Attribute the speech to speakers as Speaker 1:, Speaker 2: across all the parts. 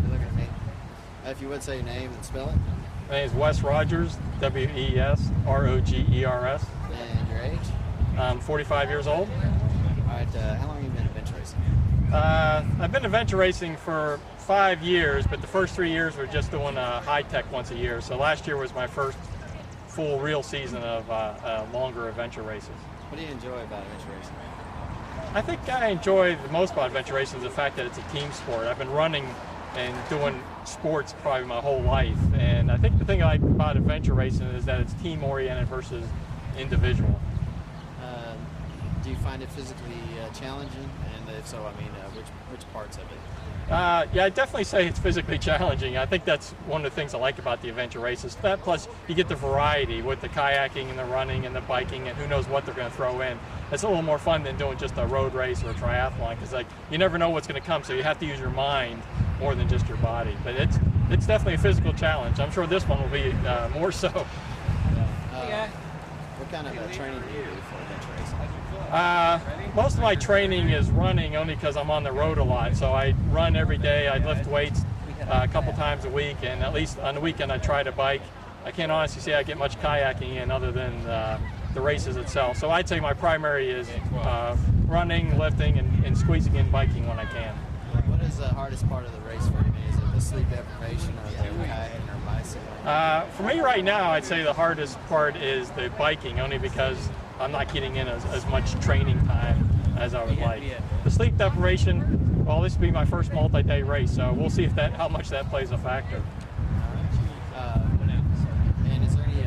Speaker 1: You're looking at me. If you would say your name and spell it.
Speaker 2: My name is Wes Rogers, W-E-S-R-O-G-E-R-S.
Speaker 1: And your age?
Speaker 2: I'm 45 years old.
Speaker 1: All right, how long have you been adventure racing?
Speaker 2: I've been adventure racing for 5 years, but the first 3 years were just doing high-tech once a year. So last year was my first full real season of longer adventure races.
Speaker 1: What do you enjoy about adventure racing?
Speaker 2: I think I enjoy the most about adventure racing is the fact that it's a team sport. I've been running and doing sports probably my whole life, and I think the thing I like about adventure racing is that it's team-oriented versus individual.
Speaker 1: Do you find it physically challenging? And if so, I mean, which parts of it?
Speaker 2: Yeah, I'd definitely say it's physically challenging. I think that's one of the things I like about the adventure races. That plus you get the variety with the kayaking and the running and the biking and who knows what they're going to throw in. It's a little more fun than doing just a road race or a triathlon because like you never know what's going to come, so you have to use your mind more than just your body. But it's definitely a physical challenge. I'm sure this one will be more so.
Speaker 1: What kind of training do you do for adventure racing?
Speaker 2: Most of my training is running only because I'm on the road a lot. So I run every day. I lift weights a couple times a week, and at least on the weekend I try to bike. I can't honestly say I get much kayaking in other than the races itself. So I'd say my primary is running, lifting, and squeezing in biking when I can.
Speaker 1: What is the hardest part of the race for you? Is it the sleep deprivation or the kayaking or bicycling?
Speaker 2: For me right now, I'd say the hardest part is the biking, only because I'm not getting in as much training time as I would like. The sleep deprivation, well, this will be my first multi-day race, so we'll see if how much that plays a factor.
Speaker 1: And is there any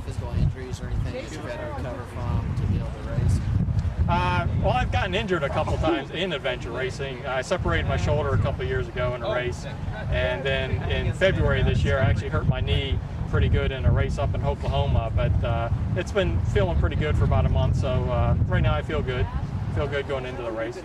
Speaker 1: physical injuries or anything that you've had to recover from to be able to race?
Speaker 2: Well, I've gotten injured a couple times in adventure racing. I separated my shoulder a couple years ago in a race, and then in February this year I actually hurt my knee pretty good in a race up in Oklahoma, but it's been feeling pretty good for about a month, so right now I feel good going into the race.